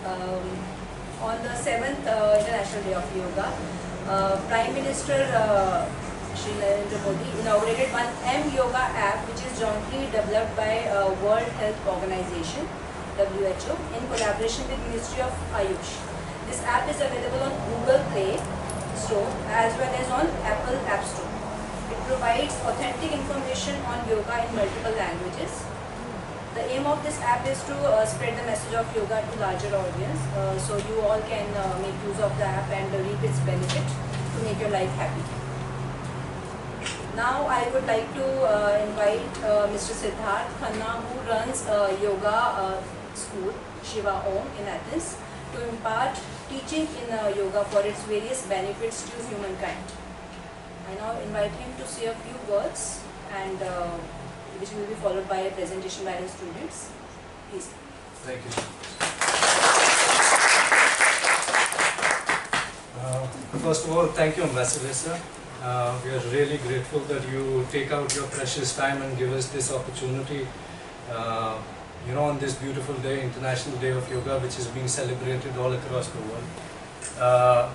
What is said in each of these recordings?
Um, on the 7th International Day of Yoga, Prime Minister Shri Modi inaugurated one Yoga app, which is jointly developed by World Health Organization (WHO) in collaboration with Ministry of Ayush. This app is available on Google Play Store as well as on Apple App Store. It provides authentic information on yoga in multiple languages. The aim of this app is to spread the message of yoga to larger audience, so you all can make use of the app and reap its benefit to make your life happy. Now I would like to invite Mr. Siddharth Khanna, who runs yoga school, SivaOm in Athens, to impart teaching in yoga for its various benefits to humankind. I now invite him to say a few words, and which will be followed by a presentation by the students. Please. Thank you. First of all, thank you, Ambassador sir. We are really grateful that you take out your precious time and give us this opportunity, on this beautiful day, International Day of Yoga, which is being celebrated all across the world.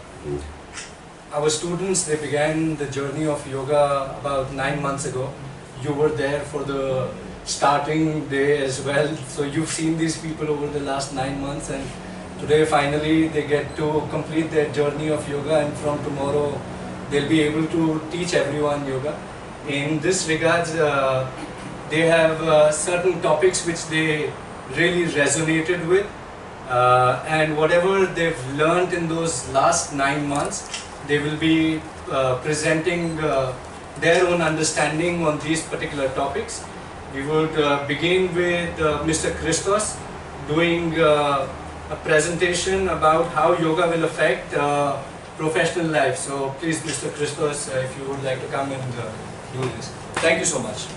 Our students, they began the journey of yoga about 9 months ago. You were there for the starting day as well, so you've seen these people over the last 9 months, and today finally they get to complete their journey of yoga, and from tomorrow they'll be able to teach everyone yoga. In this regards, they have certain topics which they really resonated with, and whatever they've learned in those last 9 months, they will be presenting their own understanding on these particular topics. We would begin with Mr. Christos doing a presentation about how yoga will affect professional life. So please, Mr. Christos, if you would like to come and do this. Thank you so much.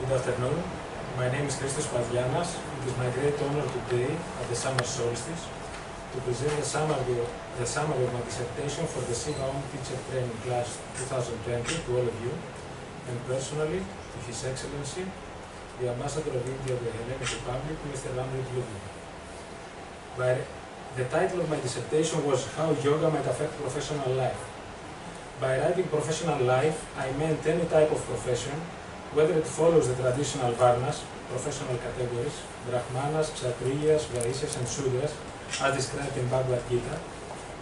Good afternoon. My name is Christos Pavlianas. It is my great honor today at the summer solstice to present the summary of my dissertation for the SivaOm Teacher Training Class 2020 to all of you, and personally to His Excellency, the Ambassador of India of the Hellenic Republic, Mr. Amrit Lagun. The title of my dissertation was How Yoga Might Affect Professional Life. By writing professional life, I meant any type of profession, whether it follows the traditional varnas, professional categories, brahmanas, kshatriyas, vaishyas and shudras, as described in Bhagavad Gita,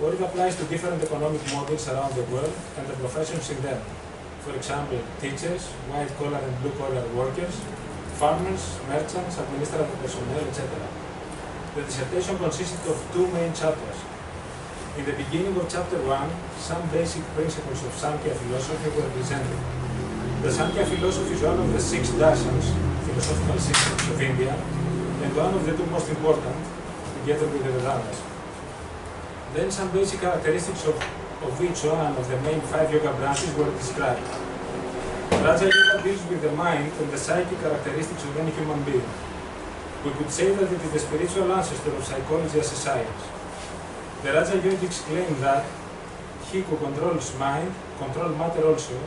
or it applies to different economic models around the world and the professions in them. For example, teachers, white-collar and blue-collar workers, farmers, merchants, administrative personnel, etc. The dissertation consisted of 2 main chapters. In the beginning of chapter 1, some basic principles of Samkhya philosophy were presented. The Samkhya philosophy is one of the 6 darsans, philosophical systems of India, and one of the 2 most important, together with the Vedantas. Then some basic characteristics of each one of the main 5 yoga branches were described. Raja Yoga deals with the mind and the psychic characteristics of any human being. We could say that it is the spiritual ancestor of psychology as a science. The Raja Yogics claim that he who controls mind, controls matter also,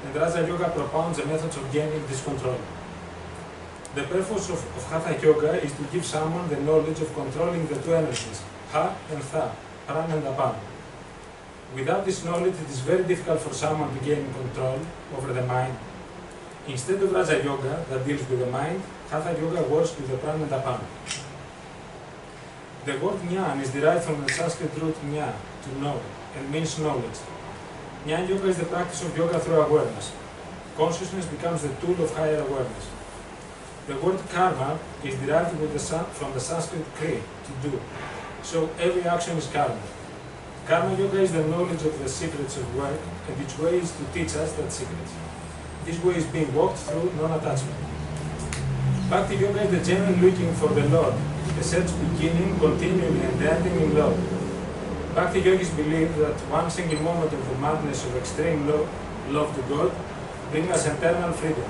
and Raja Yoga propounds the methods of gaining this control. The purpose of Hatha Yoga is to give someone the knowledge of controlling the 2 energies, Ha and Tha, Prana and Apana. Without this knowledge, it is very difficult for someone to gain control over the mind. Instead of Raja Yoga, that deals with the mind, Hatha Yoga works with the Prana and Apana. The word Jnana is derived from the Sanskrit root Jna, to know, and means knowledge. Jnana Yoga is the practice of yoga through awareness. Consciousness becomes the tool of higher awareness. The word karma is derived from the Sanskrit kri, to do. So every action is karma. Karma Yoga is the knowledge of the secrets of work, and its way is to teach us that secret. This way is being walked through non-attachment. Bhakti Yoga is the genuine looking for the Lord, a search beginning, continuing and ending in love. Bhakti Yogis believe that one single moment of the madness of extreme love to God brings us eternal freedom.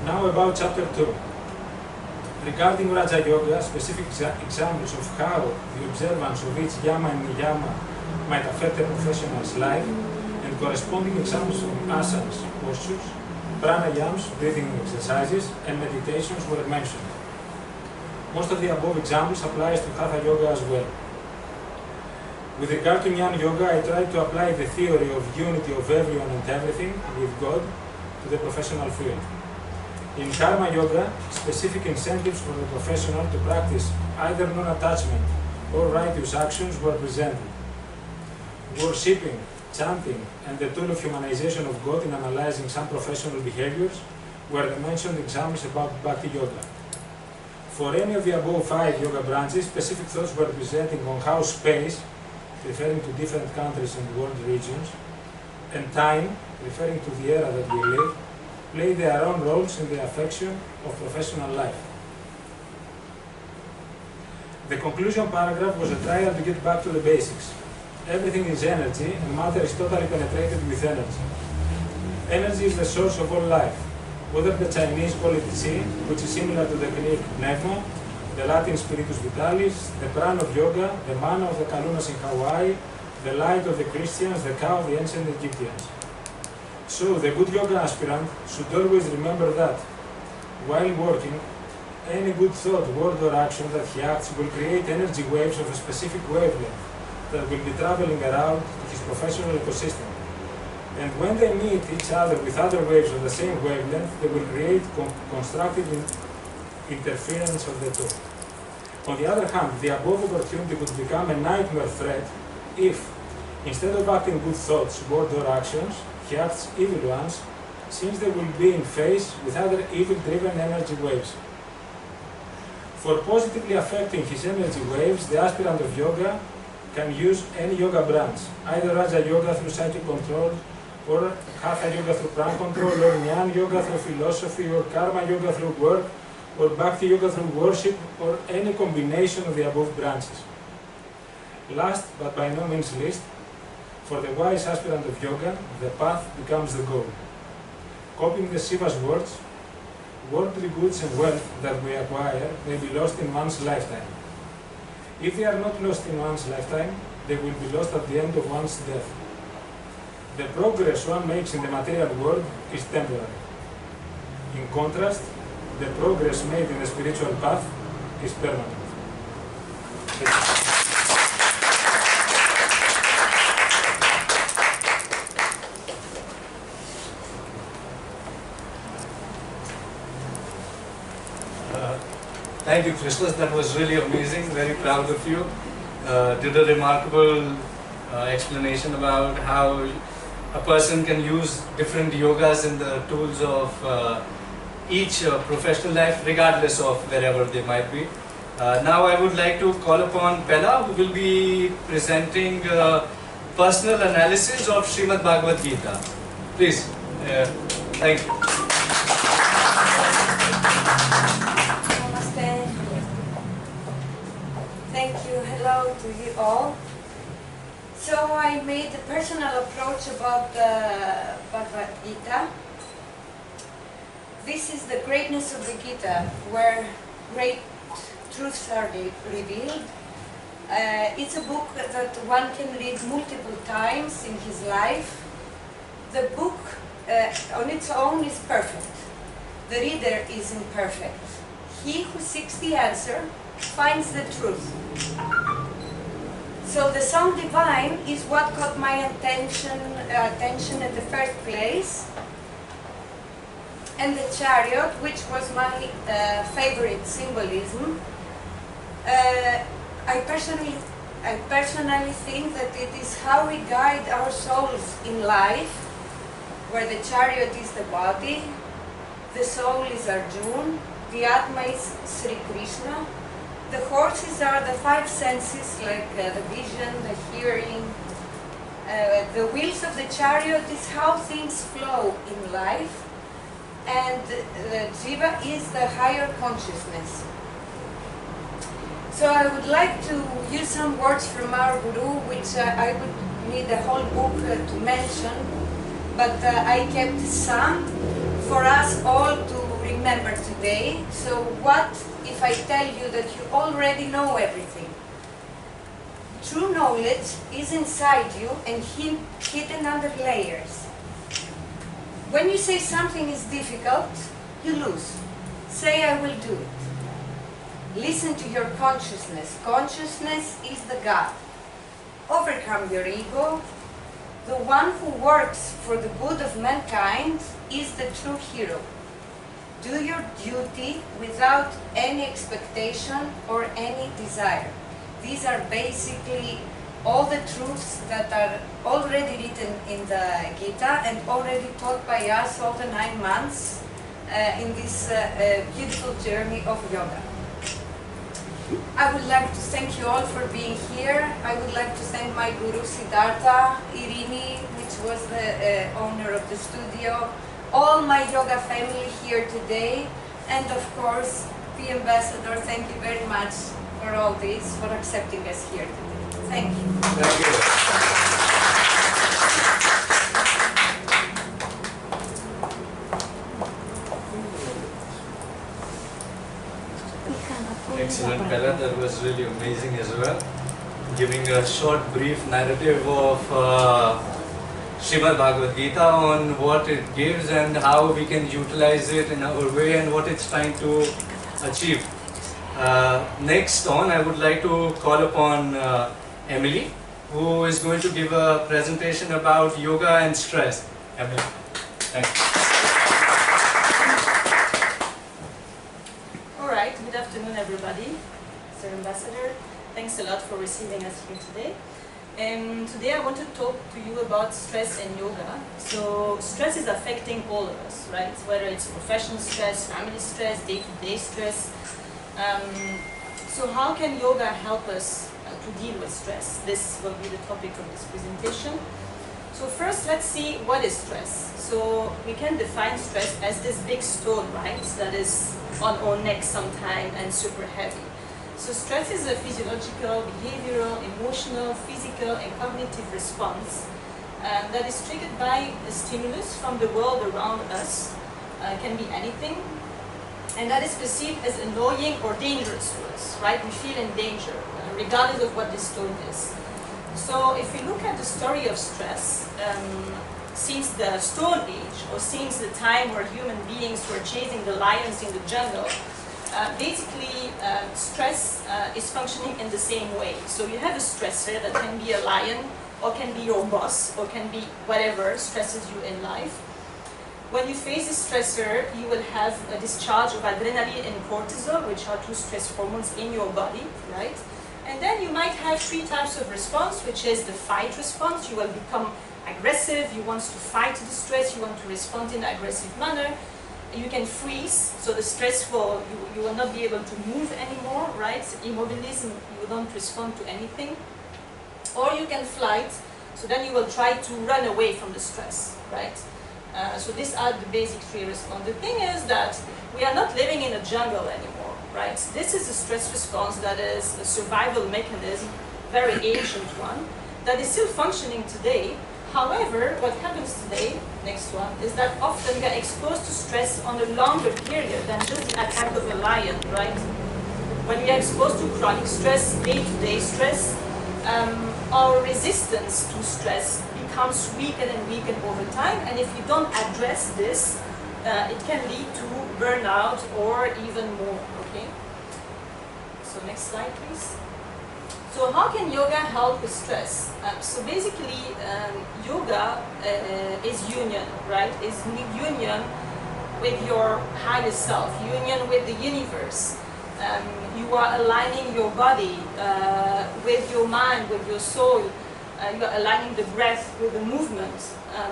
Now about chapter 2. Regarding Raja Yoga, specific examples of how the observance of each yama and niyama might affect a professional's life, and corresponding examples of asanas, postures, pranayams, breathing exercises, and meditations were mentioned. Most of the above examples applies to Hatha Yoga as well. With regard to Jnana Yoga, I tried to apply the theory of unity of everyone and everything with God to the professional field. In Karma Yoga, specific incentives for the professional to practice either non-attachment or righteous actions were presented. Worshipping, chanting, and the tool of humanization of God in analyzing some professional behaviors were the mentioned examples about Bhakti Yoga. For any of the above 5 yoga branches, specific thoughts were presenting on how space, referring to different countries and world regions, and time, referring to the era that we live, play their own roles in the affection of professional life. The conclusion paragraph was a trial to get back to the basics. Everything is energy, and matter is totally penetrated with energy. Energy is the source of all life. Whether the Chinese call it Qi, which is similar to the Greek Pneuma, the Latin Spiritus Vitalis, the Prana of Yoga, the Mana of the Kalunas in Hawaii, the light of the Christians, the cow of the ancient Egyptians. So, the good yoga aspirant should always remember that, while working, any good thought, word or action that he acts will create energy waves of a specific wavelength that will be traveling around to his professional ecosystem. And when they meet each other with other waves of the same wavelength, they will create constructive interference of the two. On the other hand, the above opportunity could become a nightmare threat if, instead of acting good thoughts, words or actions, he acts evil ones, since they will be in phase with other evil-driven energy waves. For positively affecting his energy waves, the aspirant of yoga can use any yoga branch, either Raja Yoga through psychic control, or Hatha Yoga through prana control, or Jnana Yoga through philosophy, or Karma Yoga through work, or Bhakti Yoga through worship, or any combination of the above branches. Last, but by no means least, for the wise aspirant of yoga, the path becomes the goal. Copying the Shiva's words, worldly goods and wealth that we acquire may be lost in one's lifetime. If they are not lost in one's lifetime, they will be lost at the end of one's death. The progress one makes in the material world is temporary. In contrast, the progress made in the spiritual path is permanent. Thank you, Christos. That was really amazing. Very proud of you. Did a remarkable explanation about how a person can use different yogas in the tools of each professional life, regardless of wherever they might be. Now I would like to call upon Pella, who will be presenting personal analysis of Srimad Bhagavad Gita. Please. Thank you. Namaste. Thank you. Hello to you all. So I made a personal approach about Bhagavad Gita. This is the greatness of the Gita, where great truths are revealed. It's a book that one can read multiple times in his life. The book on its own is perfect. The reader is imperfect. He who seeks the answer finds the truth. So the song Divine is what caught my attention at the first place. And the chariot, which was my favorite symbolism. I personally think that it is how we guide our souls in life, where the chariot is the body, the soul is Arjuna, the Atma is Sri Krishna, the horses are the 5 senses, like the vision, the hearing. The wheels of the chariot is how things flow in life, and Jiva is the higher consciousness. So I would like to use some words from our Guru, which I would need a whole book to mention, but I kept some for us all to remember today. So what if I tell you that you already know everything? True knowledge is inside you and hidden under layers. When you say something is difficult, you lose. Say, I will do it. Listen to your consciousness. Consciousness is the God. Overcome your ego. The one who works for the good of mankind is the true hero. Do your duty without any expectation or any desire. These are basically all the truths that are already written in the Gita and already taught by us all the 9 months in this beautiful journey of yoga. I would like to thank you all for being here. I would like to thank my guru Siddhartha, Irini, which was the owner of the studio, all my yoga family here today, and of course the ambassador. Thank you very much for all this, for accepting us here today. Thank you. Thank you. Excellent, Bella. That was really amazing as well. Giving a short, brief narrative of Srimad Bhagavad Gita on what it gives and how we can utilize it in our way and what it's trying to achieve. Next on, I would like to call upon Emily, who is going to give a presentation about yoga and stress. Emily, thank you. Good afternoon, everybody. Mr. Ambassador, thanks a lot for receiving us here today. Today I want to talk to you about stress and yoga. So stress is affecting all of us, right? Whether it's professional stress, family stress, day-to-day stress. So how can yoga help us to deal with stress? This will be the topic of this presentation. So first, let's see what is stress. So we can define stress as this big stone, right, that is on our neck sometime and super heavy. So stress is a physiological, behavioral, emotional, physical and cognitive response that is triggered by a stimulus from the world around us. Can be anything, and that is perceived as annoying or dangerous to us, right? We feel in danger, regardless of what this stone is. So if we look at the story of stress, since the Stone Age, or since the time where human beings were chasing the lions in the jungle, basically stress is functioning in the same way. So you have a stressor that can be a lion, or can be your boss, or can be whatever stresses you in life. When you face a stressor, you will have a discharge of adrenaline and cortisol, which are two stress hormones in your body, right? And then you might have 3 types of response, which is the fight response. You will become aggressive, you want to fight the stress, you want to respond in an aggressive manner. You can freeze, so the stress you will not be able to move anymore, right? Immobilism, you don't respond to anything. Or you can flight, so then you will try to run away from the stress, right? So these are the basic 3 responses. The thing is that we are not living in a jungle anymore, right? This is a stress response that is a survival mechanism, very ancient one, that is still functioning today. However, what happens today, next one, is that often we are exposed to stress on a longer period than just the attack of a lion, right? When we are exposed to chronic stress, day-to-day stress, our resistance to stress becomes weakened and weakened over time, and if you don't address this, it can lead to burnout or even more, okay? So next slide, please. So how can yoga help with stress? So basically, yoga is union, right? Is union with your higher self, union with the universe. You are aligning your body with your mind, with your soul. You are aligning the breath with the movement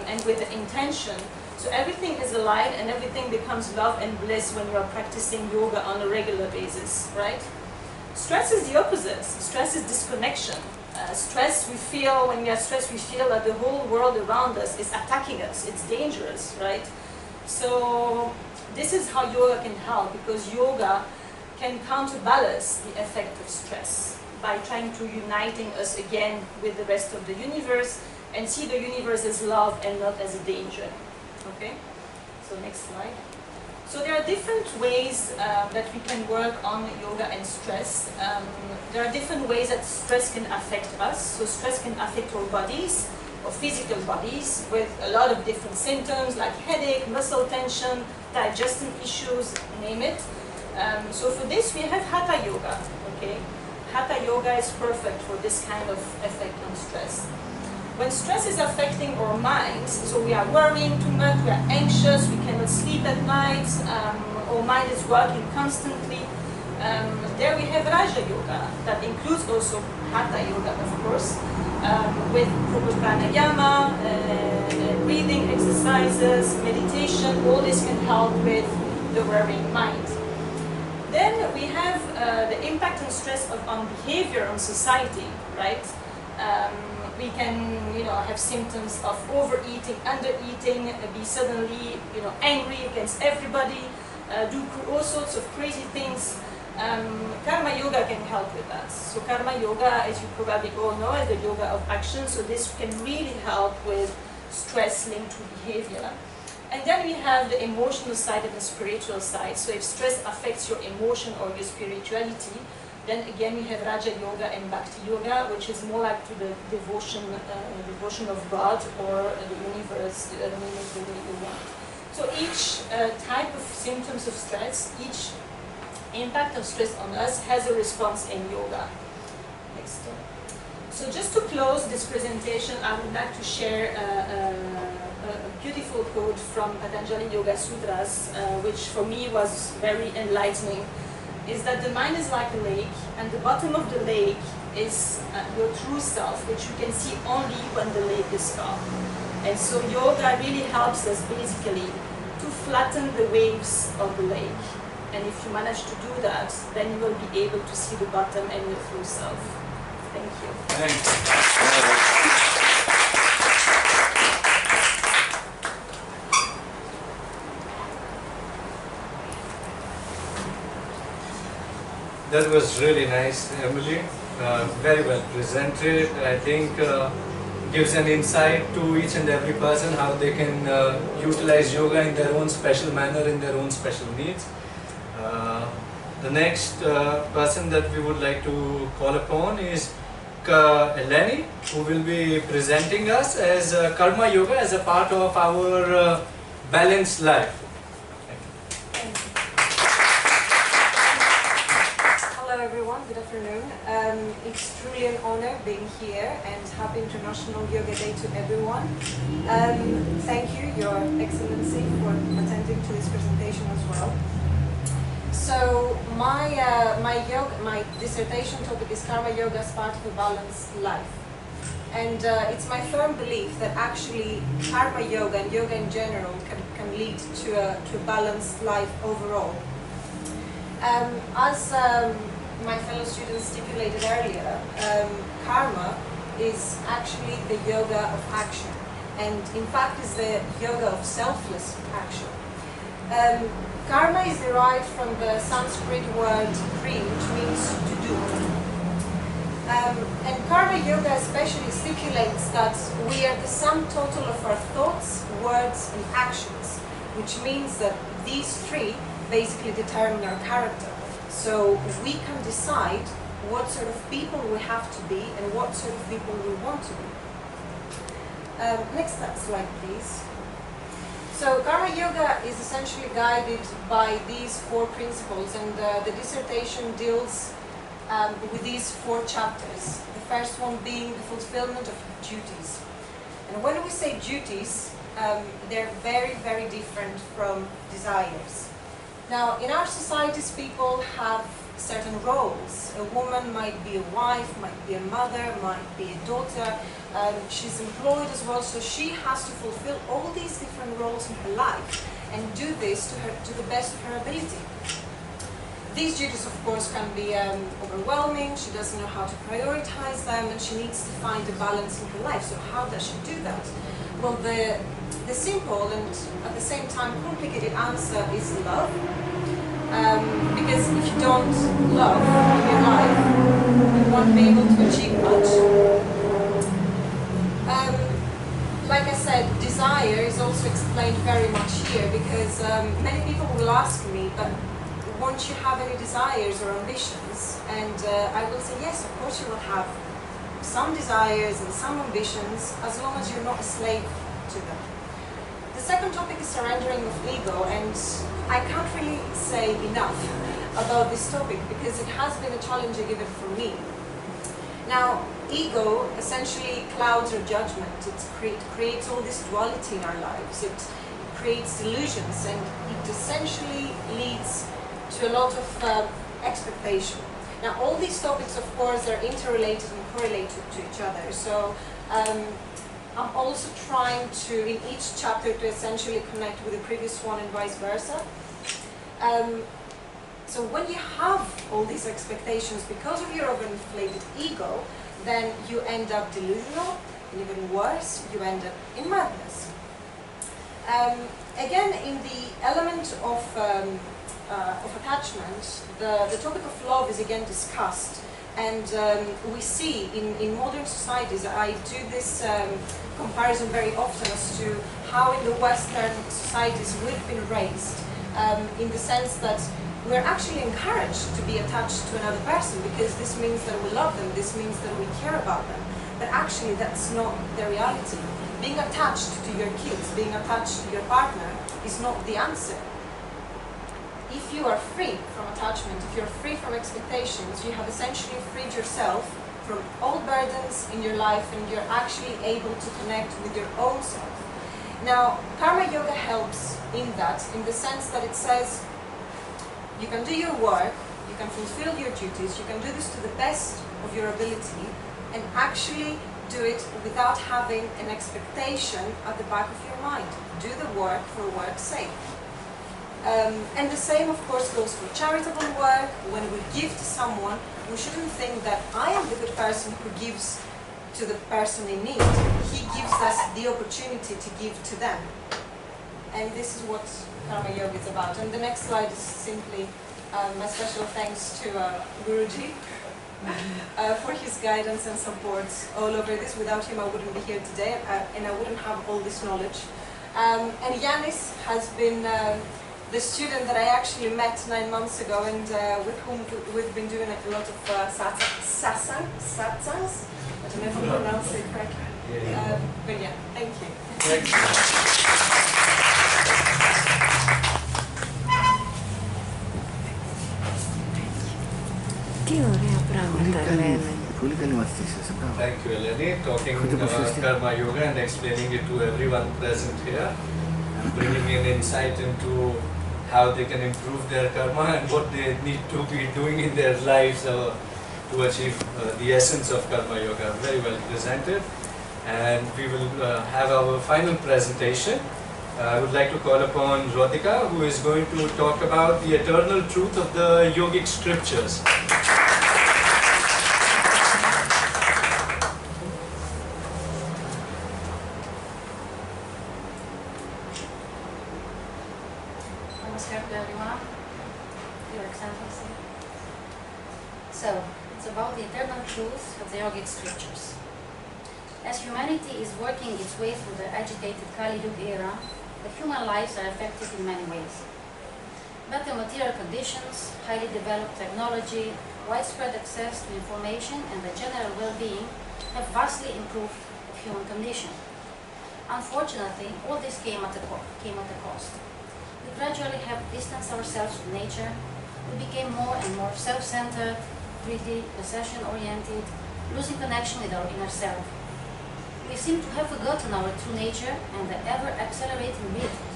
and with the intention. So everything is aligned and everything becomes love and bliss when you are practicing yoga on a regular basis, right? Stress is the opposite. Stress is disconnection. Stress, we feel, when we are stressed, we feel that the whole world around us is attacking us. It's dangerous, right? So this is how yoga can help, because yoga can counterbalance the effect of stress by trying to uniting us again with the rest of the universe and see the universe as love and not as a danger. Okay? So next slide. So there are different ways that we can work on yoga and stress. There are different ways that stress can affect us. So stress can affect our bodies, of physical bodies with a lot of different symptoms like headache, muscle tension, digestion issues, name it. So for this we have Hatha Yoga. Okay, Hatha Yoga is perfect for this kind of effect on stress. When stress is affecting our minds, so we are worrying too much, we are anxious, we cannot sleep at night, our mind is working constantly. There we have Raja Yoga, that includes also Hatha Yoga, of course, with proper pranayama, breathing exercises, meditation. All this can help with the worrying mind. Then we have the impact and stress on behavior on society, right? We can, have symptoms of overeating, undereating, be suddenly, angry against everybody, do all sorts of crazy things. Karma Yoga can help with that. So Karma Yoga, as you probably all know, is the yoga of action. So this can really help with stress linked to behavior. And then we have the emotional side and the spiritual side. So if stress affects your emotion or your spirituality, then again we have Raja Yoga and Bhakti Yoga, which is more like to the devotion of God or the universe, name it the way you want. So each type of symptoms of stress, each impact of stress on us has a response in yoga. Next. So just to close this presentation, I would like to share a beautiful quote from Patanjali Yoga Sutras, which for me was very enlightening. Is that the mind is like a lake, and the bottom of the lake is your true self, which you can see only when the lake is calm. And so yoga really helps us basically to flatten the waves of the lake. And if you manage to do that, then you will be able to see the bottom and your true self. Thank you. Thanks. That was really nice, Emily. Very well presented. I think gives an insight to each and every person how they can utilize yoga in their own special manner, in their own special needs. The next person that we would like to call upon is Eleni, who will be presenting us as Karma Yoga as a part of our balanced life. Hello everyone, good afternoon. It's truly an honor being here, and happy International Yoga Day to everyone. Thank you, Your Excellency, for attending to this presentation as well. So my dissertation topic is Karma Yoga as part of a balanced life. And it's my firm belief that actually Karma Yoga and yoga in general can lead to a balanced life overall. As my fellow students stipulated earlier, karma is actually the yoga of action, and in fact is the yoga of selfless action. Karma is derived from the Sanskrit word kri, which means to do. And Karma Yoga especially stipulates that we are the sum total of our thoughts, words and actions, which means that these three basically determine our character. So we can decide what sort of people we have to be and what sort of people we want to be. Next slide, please. So Karma Yoga is essentially guided by these four principles, and the dissertation deals with these four chapters. The first one being the fulfillment of duties. And when we say duties, they're very, very different from desires. Now, in our societies, people have certain roles. A woman might be a wife, might be a mother, might be a daughter. She's employed as well, so she has to fulfill all these different roles in her life and do this to the best of her ability. These duties, of course, can be overwhelming. She doesn't know how to prioritize them, and she needs to find a balance in her life. So how does she do that? Well, the simple and at the same time complicated answer is love. Because if you don't love in your life, you won't be able to achieve much. Like I said, desire is also explained very much here, because many people will ask me, but won't you have any desires or ambitions? And I will say, yes, of course you will have some desires and some ambitions, as long as you're not a slave to them. The second topic is surrendering of ego, and I can't really say enough about this topic because it has been a challenging even for me. Now, ego essentially clouds our judgment. It creates all this duality in our lives. It creates delusions, and it essentially leads to a lot of expectation. Now, all these topics, of course, are interrelated and correlated to each other. So, I'm also trying to, in each chapter, to essentially connect with the previous one and vice versa. So when you have all these expectations because of your overinflated ego, then you end up delusional, and even worse, you end up in madness. Again, in the element of attachment, the topic of love is again discussed. And we see in modern societies, I do this comparison very often as to how in the Western societies we've been raised, in the sense that we're actually encouraged to be attached to another person because this means that we love them, this means that we care about them. But actually that's not the reality. Being attached to your kids, being attached to your partner is not the answer. If you are free from attachment, if you're free from expectations, you have essentially freed yourself from all burdens in your life, and you're actually able to connect with your own self. Now, Karma Yoga helps in that, in the sense that it says you can do your work, you can fulfill your duties, you can do this to the best of your ability, and actually do it without having an expectation at the back of your mind. Do the work for work's sake. And the same, of course, goes for charitable work. When we give to someone, we shouldn't think that I am the good person who gives to the person in need. He gives us the opportunity to give to them. And this is what Karma Yoga is about. And the next slide is simply my special thanks to Guruji for his guidance and support all over this. Without him, I wouldn't be here today, and I wouldn't have all this knowledge. And Yanis has been the student that I actually met 9 months ago, and with whom we've been doing a lot of satsangs. I don't know if I pronounced it correctly. But yeah, thank you. Thank you, Eleni. Talking about Karma Yoga and explaining it to everyone present here, and bringing in insight into how they can improve their karma and what they need to be doing in their lives to achieve the essence of Karma Yoga. Very well presented. And we will have our final presentation. I would like to call upon Radhika, who is going to talk about the eternal truth of the yogic scriptures. Namaskar to everyone, Your Excellency. So, it's about the eternal truth of the yogic scriptures. As humanity is working its way through the agitated Kali Yuga era, the human lives are affected in many ways. Better material conditions, highly developed technology, widespread access to information, and the general well-being have vastly improved the human condition. Unfortunately, all this came at a cost. We gradually have distanced ourselves from nature. We became more and more self-centered, greedy, possession-oriented, losing connection with our inner self. We seem to have forgotten our true nature, and the ever-accelerating rhythm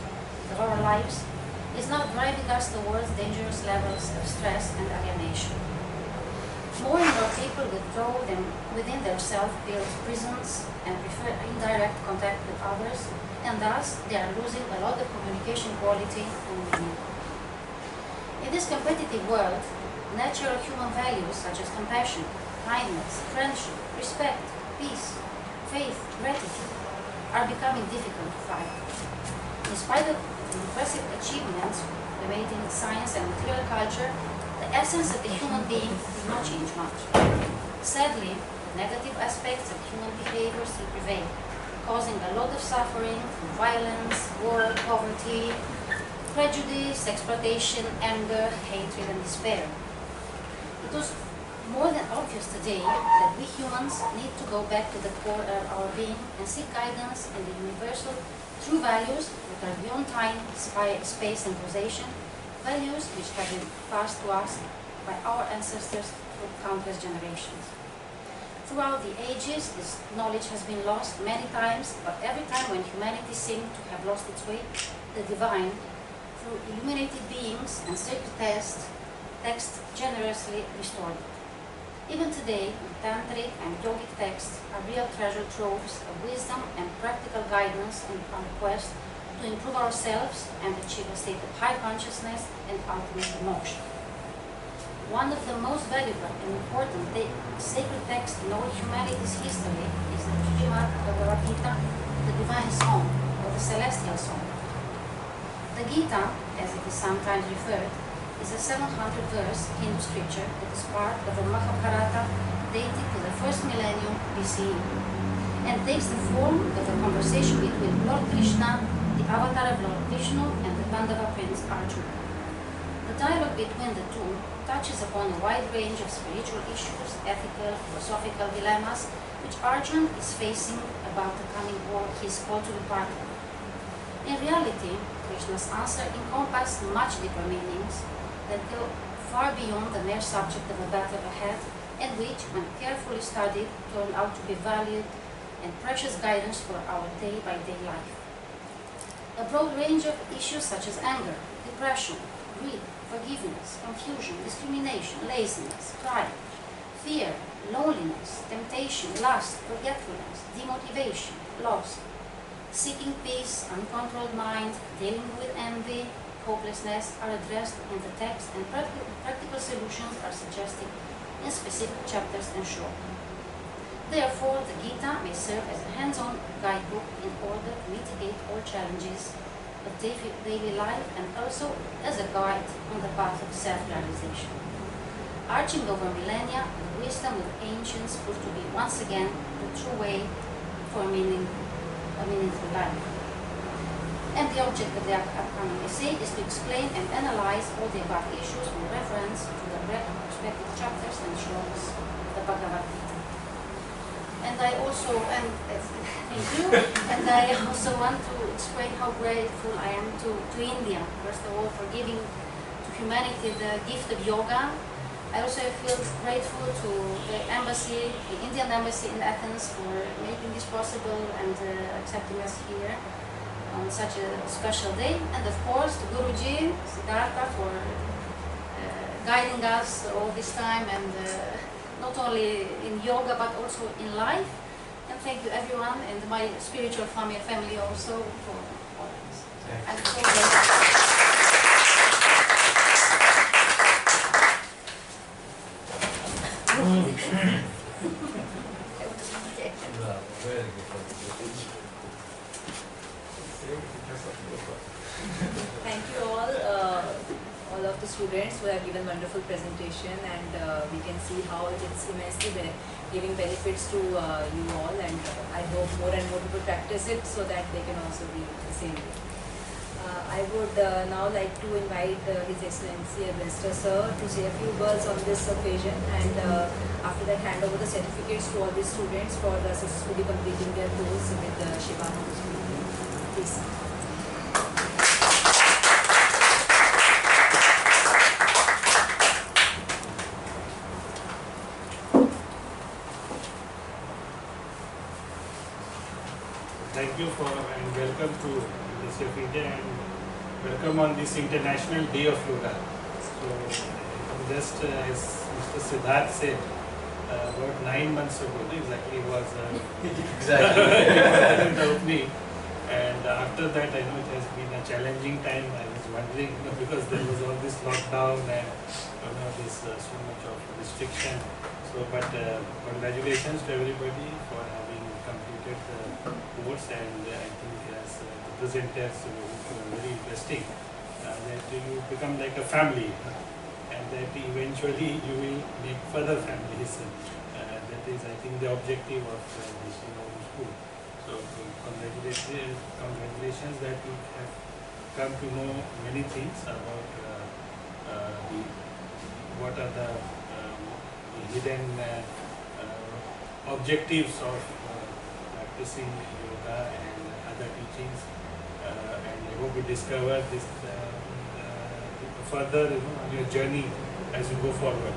of our lives is now driving us towards dangerous levels of stress and alienation. More and more people withdraw them within their self-built prisons and prefer indirect contact with others, and thus they are losing a lot of communication quality and meaning. In this competitive world, natural human values such as compassion, kindness, friendship, respect, peace, faith, gratitude are becoming difficult to find. In spite of impressive achievements we made in science and material culture, the essence of the human being did not change much. Sadly, the negative aspects of human behavior still prevail, causing a lot of suffering from violence, war, poverty, prejudice, exploitation, anger, hatred, and despair. It was more than obvious today that we humans need to go back to the core of our being and seek guidance in the universal true values that are beyond time, space and causation, values which have been passed to us by our ancestors through countless generations. Throughout the ages, this knowledge has been lost many times, but every time when humanity seemed to have lost its way, the divine, through illuminated beings and sacred text generously restored it. Even today, the tantric and yogic texts are real treasure troves of wisdom and practical guidance in our quest to improve ourselves and achieve a state of high consciousness and ultimate moksha. One of the most valuable and important sacred texts in all humanity's history is the Srimad Bhagavad Gita, the divine song, or the celestial song. The Gita, as it is sometimes referred, is a 700-verse Hindu scripture that is part of the Mahabharata dating to the first millennium BCE and takes the form of a conversation between Lord Krishna, the avatar of Lord Vishnu, and the Pandava prince Arjuna. The dialogue between the two touches upon a wide range of spiritual issues, ethical, philosophical dilemmas, which Arjuna is facing about the coming war he is called to be part of. In reality, Krishna's answer encompassed much deeper meanings that go far beyond the mere subject of a battle ahead, and which, when carefully studied, turned out to be valued and precious guidance for our day-by-day life. A broad range of issues such as anger, depression, greed, forgiveness, confusion, discrimination, laziness, pride, fear, loneliness, temptation, lust, forgetfulness, demotivation, loss, seeking peace, uncontrolled mind, dealing with envy, hopelessness are addressed in the text, and practical solutions are suggested in specific chapters and short. Therefore, the Gita may serve as a hands-on guidebook in order to mitigate all challenges of daily life and also as a guide on the path of self-realization. Arching over millennia, the wisdom of ancients proved to be once again the true way for a meaningful life. And the object of the upcoming essay is to explain and analyze all the above issues with reference to the respective chapters and shlokas of the Bhagavad Gita. And I also want to explain how grateful I am to India, first of all, for giving to humanity the gift of yoga. I also feel grateful to the embassy, the Indian embassy in Athens, for making this possible and accepting us here on such a special day. And of course to Guruji, Siddhartha, for guiding us all this time, and not only in yoga but also in life. And thank you everyone, and my spiritual family also for all this. I'm so grateful. Thank you all of the students who have given wonderful presentation, and we can see how it is immensely giving benefits to you all, and I hope more and more people practice it so that they can also be the same way. I would now like to invite His Excellency Minister Sir to say a few words on this occasion, and after that hand over the certificates to all the students for successfully completing their course with the SivaOm Yoga. Please. Thank you and welcome to University of India, and welcome on this International Day of Yoga. So, just as Mr. Siddharth said, about 9 months ago, exactly was the opening, and after that I know it has been a challenging time. I was wondering, because there was all this lockdown and this so much of restriction. So, but congratulations to everybody for having completed the course, and I think as the presenters were very interesting, that you become like a family, and that eventually you will make further families. That is, I think, the objective of this school. So congratulations that you have come to know many things about what are the hidden objectives of practicing yoga and other teachings, and I hope you discover this further on your journey as you go forward.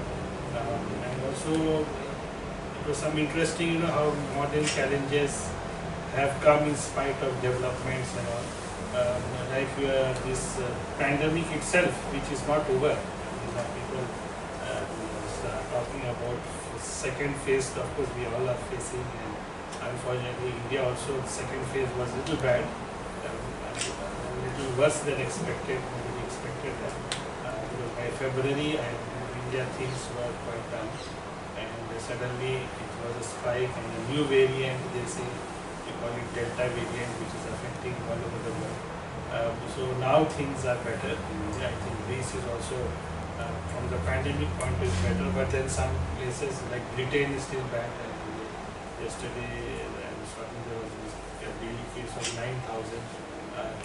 And also it was some interesting, how modern challenges have come in spite of developments and all. Like this pandemic itself, which is not over. People are talking about second phase. Of course, we all are facing, and unfortunately, India also the second phase was a little bad, a little worse than expected. Nobody expected that. Because by February, India things were quite down, and suddenly it was a spike and a new variant. They say we call it Delta variant, which is affecting all over the world. So now things are better. I think Greece is also, from the pandemic point, is better, but then some places like Britain is still bad. Yesterday, I was talking, there was a daily case of 9,000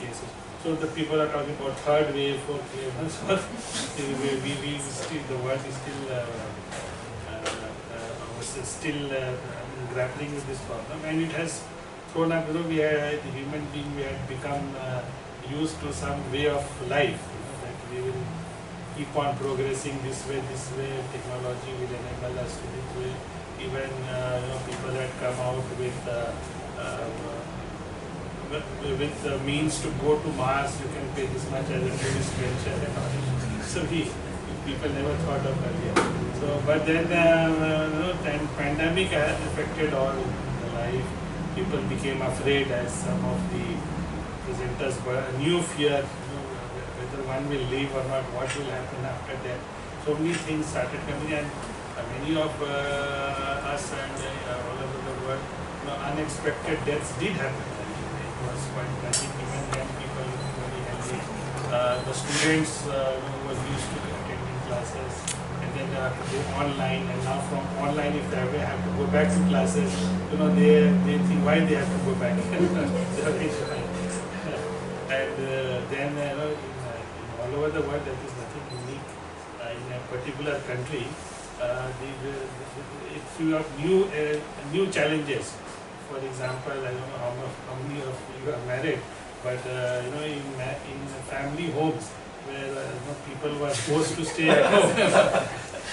cases. So the people are talking about third wave, fourth wave, and so on. We still, the world is still grappling with this problem, and it has thrown up. We had the human being, we had become used to some way of life, that we will keep on progressing this way, technology will enable us to this way. Even people had come out with the means to go to Mars. You can pay this much as a tourist venture and all. So people never thought of earlier. So, but then pandemic has affected all the life. People became afraid, as some of the presenters were. A new fear, whether one will live or not, what will happen after that. So many things started coming, and many of us and all over the world, unexpected deaths did happen. It was quite tragic. Even then, people looking very healthy. The students were used to attending classes, and then they have to go online. And now from online, if they ever have to go back to classes, they think why they have to go back. And then all over the world, that is nothing unique in a particular country. If you have new challenges, for example, I don't know how many of you are married, but in family homes where people were forced to stay at home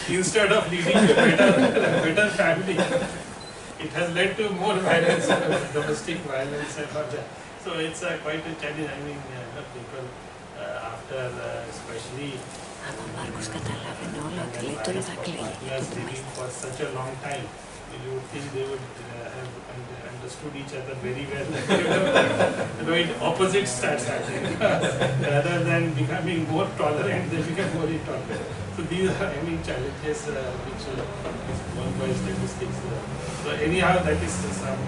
instead of leading a better family, it has led to more violence, domestic violence and all that. So it's quite a challenge. I mean, people after especially Μάρκος καταλάβαινε όλα ότι λέει τώρα θα κλαίει. living for such a long time, you would think they would have understood each other very well. Opposite starts happening. Rather than becoming more tolerant, they become more intolerant. So these are challenges which one by statistics. So anyhow, that is some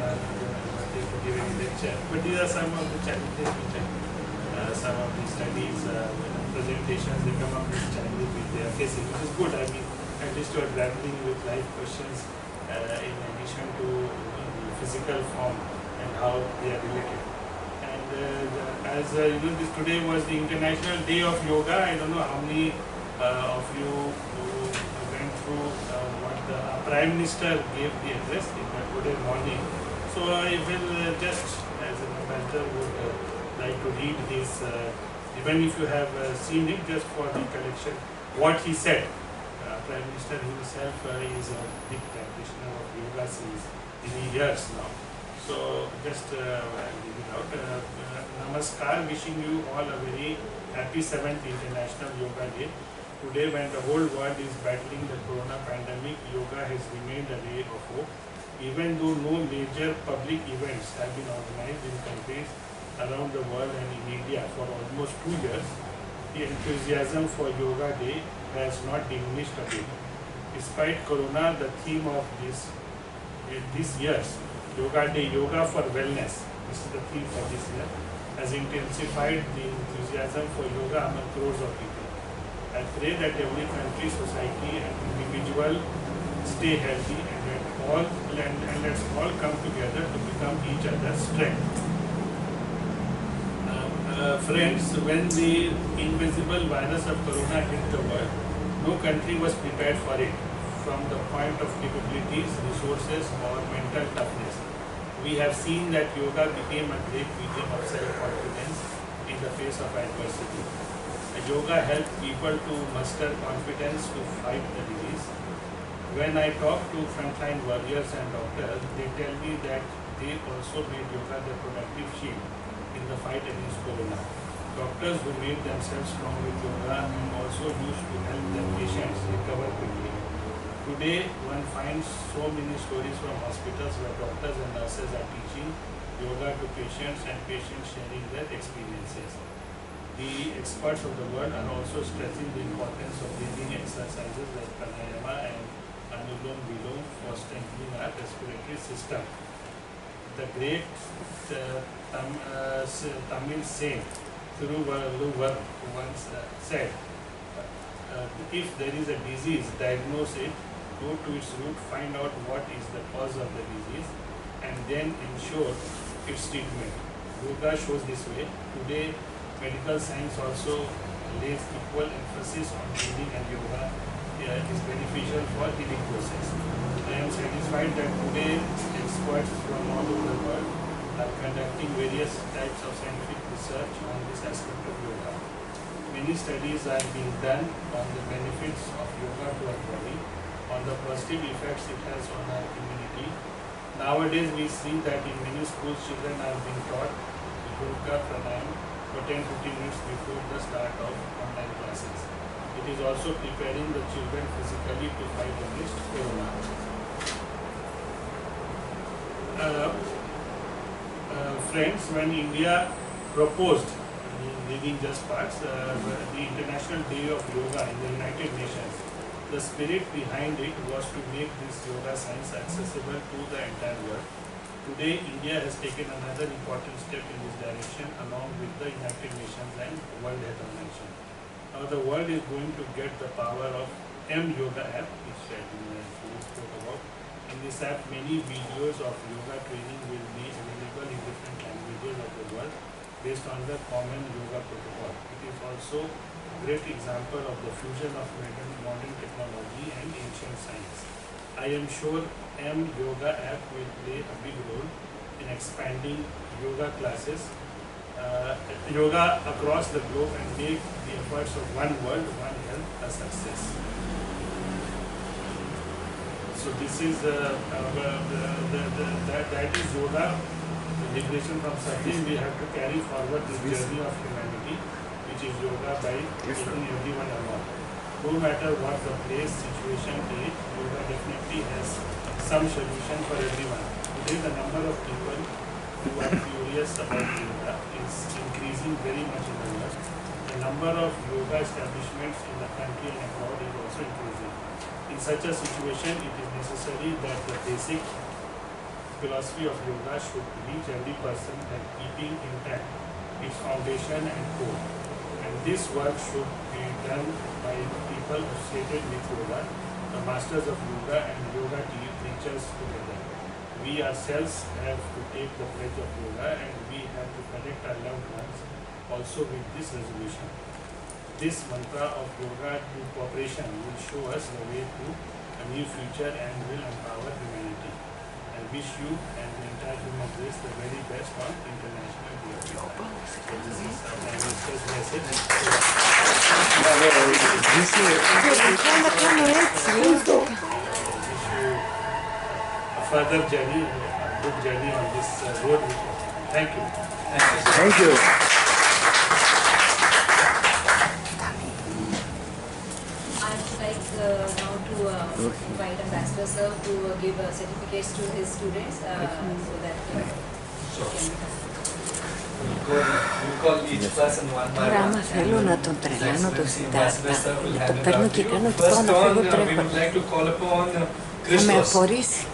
give any lecture. But these are some of the challenges which some of the studies, presentations, they come up with challenges which they are facing, which is good. I mean, at least you are grappling with life questions in addition to the physical form and how they are related. And as this today was the International Day of Yoga. I don't know how many of you went through what the Prime Minister gave the address in today morning. So I will just, as an ambassador, would like to read his, even if you have seen it, just for the collection, what he said. Prime Minister himself is a big practitioner of yoga since many years now. So just I'll give it out. Namaskar, wishing you all a very happy 7th International Yoga Day. Today, when the whole world is battling the corona pandemic, yoga has remained a ray of hope. Even though no major public events have been organized in countries around the world and in India for almost 2 years, the enthusiasm for Yoga Day has not diminished a bit. Despite corona, the theme of this year's Yoga Day, Yoga for Wellness, this is the theme for this year, has intensified the enthusiasm for yoga among crores of people. I pray that every country, society and individual stay healthy, and let's all come together to become each other's strength. Friends, when the invisible virus of corona hit the world, no country was prepared for it. from the point of capabilities, resources, or mental toughness. We have seen that yoga became a great medium of self-confidence in the face of adversity. Yoga helped people to muster confidence to fight the disease. When I talk to frontline warriors and doctors, they tell me that they also made yoga their productive shield in the fight against corona. Doctors who made themselves strong with yoga and also used to help their patients recover quickly. Today, one finds so many stories from hospitals where doctors and nurses are teaching yoga to patients and patients sharing their experiences. The experts of the world are also stressing the importance of breathing exercises like pranayama and Anulom-Vilom for strengthening our respiratory system. The great Tamil saint Thiruvalluvar once said, if there is a disease, diagnose it, go to its root, find out what is the cause of the disease, and then ensure its treatment. Yoga shows this way. Today, medical science also lays equal emphasis on breathing, and yoga is beneficial for healing process. I am satisfied that today experts from all over the world are conducting various types of scientific research on this aspect of yoga. Many studies are being done on the benefits of yoga to our body, on the positive effects it has on our immunity. Nowadays we see that in many schools children are being taught yoga pranayama for 10-15 minutes before the start of online classes. It is also preparing the children physically to fight against corona. Friends, when India proposed, leaving just parts, the International Day of Yoga in the United Nations, the spirit behind it was to make this yoga science accessible to the entire world. Today, India has taken another important step in this direction along with the United Nations and World Health Organization. Now the world is going to get the power of Yoga app, which I spoke about. In this app, many videos of yoga training will be available in different languages of the world based on the common yoga protocol. It is also a great example of the fusion of modern technology and ancient science. I am sure Yoga app will play a big role in expanding yoga classes, yoga across the globe, and make the efforts of one world, one health a success. So this is that is yoga, the liberation from suffering. We have to carry forward this journey of humanity, which is yoga by taking everyone along. No matter what the place, situation, age, yoga definitely has some solution for everyone. Today the number of people who are curious about yoga is increasing very much in the world. The number of yoga establishments in the country and abroad is also increasing. In such a situation, it is necessary that the basic philosophy of yoga should reach every person and keeping intact its foundation and core. And this work should be done by people associated with yoga, the masters of yoga and yoga teachers together. We ourselves have to take the pledge of yoga, and we have to connect our loved ones also with this resolution. This mantra of yoga to cooperation will show us the way to a new future and will empower humanity. I wish you and the entire human race the very best on International Day of Yoga. This is our Prime Minister's message. A further journey, a good journey on this road. Thank you. Thank you. Now to invite Ambassador Sir to give certificates to his students so that We'll call each person one by Τώρα one. άμα θέλω να τον τρελάνω το Σιντάρτα, τον παίρνω και κάνω το First πάνω on, φύγω we τρέχω. would like to call upon Θα με Christos. αφορήσει.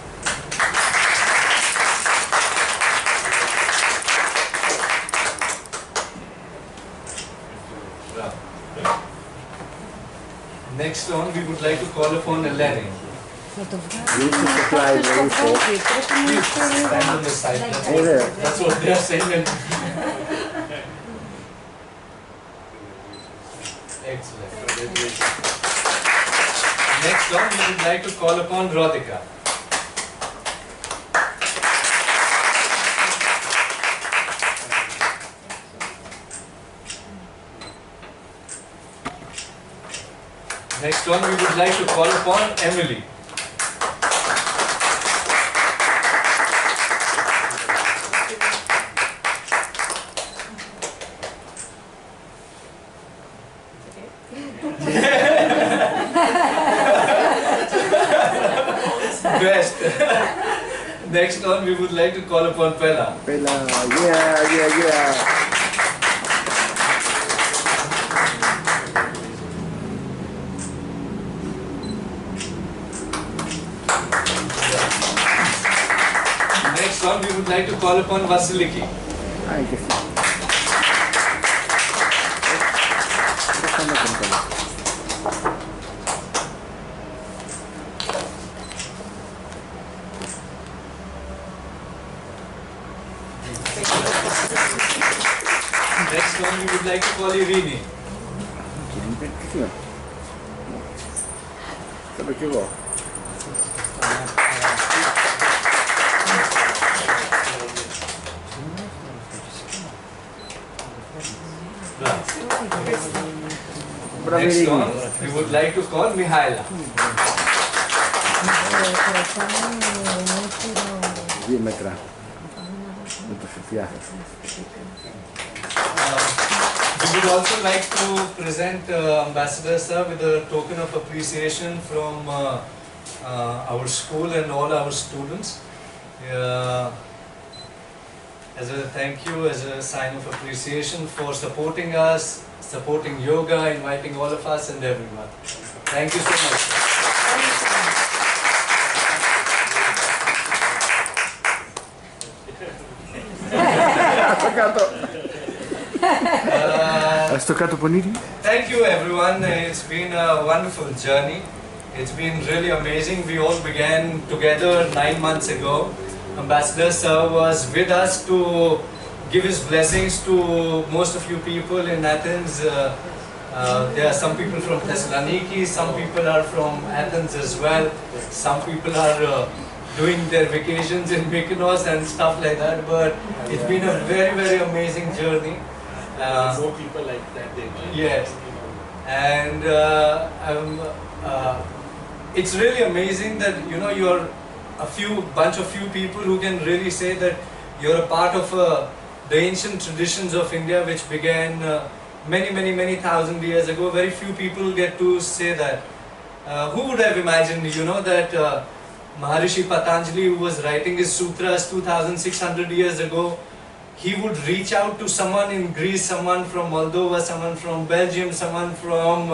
Next on, we would like to call upon Eleni. Να το You βγάλω. should apply Κάποιος το later. βγάζει. Πρέπει να Please είναι stand on the side. Hey there. That's what they are saying. Excellent. Next on, we would like to call upon Radhika. Next one, we would like to call upon Emily. Best. Next one, we would like to call upon Pella. Pella, yeah. Next one, we would like to call upon Vasiliki. Ay, que sí. Déjame contarlo. Next one, we would like to call Irini. ¿Quieren perfección? Se lo equivocó. Next one, we would like to call Mihaela. Bien me trajo. Entusiasmo. We would also like to present Ambassador Sir with a token of appreciation from our school and all our students. As a thank you, as a sign of appreciation for supporting us, supporting yoga, inviting all of us and everyone. Thank you so much. Has toccato Poniri? Thank you everyone. It's been a wonderful journey. It's been really amazing. We all began together 9 months ago. Ambassador Sir was with us to give his blessings to most of you people in Athens. There are some people from Thessaloniki, some people are from Athens as well. Some people are doing their vacations in Mykonos and stuff like that. But it's been a very, very amazing journey. More people like that. Yes, and it's really amazing that you're bunch of few people who can really say that you're a part of the ancient traditions of India, which began many thousand years ago. Very few people get to say that. Who would have imagined, that Maharishi Patanjali, who was writing his sutras 2,600 years ago, he would reach out to someone in Greece, someone from Moldova, someone from Belgium, someone from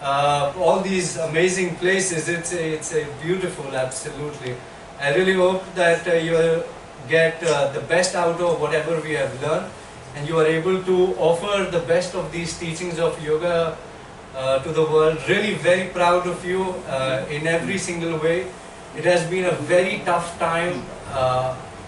all these amazing places. It's a beautiful, absolutely. I really hope that you get the best out of whatever we have learned, and you are able to offer the best of these teachings of yoga to the world. Really very proud of you in every single way. It has been a very tough time.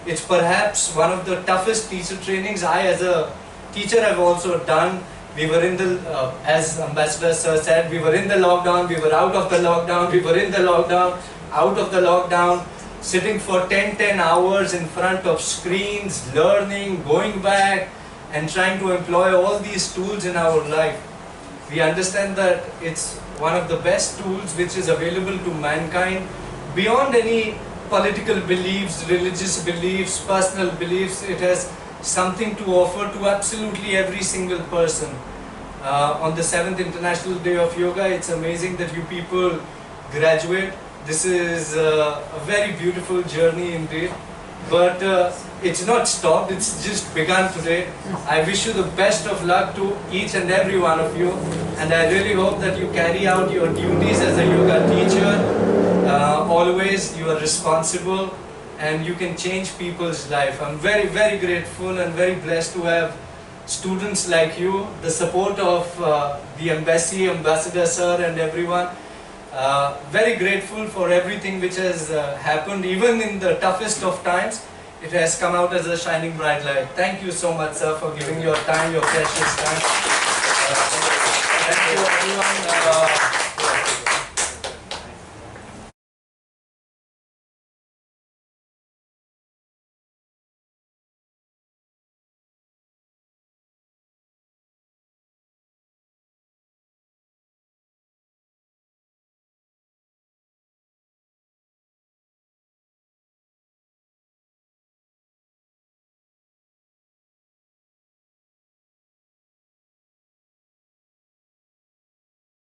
It's perhaps one of the toughest teacher trainings I as a teacher have also done. We were in the, as Ambassador Sir said, we were in the lockdown, we were out of the lockdown, we were in the lockdown, out of the lockdown, sitting for 10 hours in front of screens, learning, going back and trying to employ all these tools in our life. We understand that it's one of the best tools which is available to mankind beyond any political beliefs, religious beliefs, personal beliefs. It has something to offer to absolutely every single person. On the 7th International Day of Yoga, it's amazing that you people graduate. This is a very beautiful journey indeed. But it's not stopped, it's just begun today. I wish you the best of luck to each and every one of you. And I really hope that you carry out your duties as a yoga teacher. Always you are responsible and you can change people's life. I'm very, very grateful and very blessed to have students like you, the support of the embassy, Ambassador Sir and everyone. Very grateful for everything which has happened, even in the toughest of times. It has come out as a shining bright light. Thank you so much, sir, for giving your time, your precious time. Thank you everyone.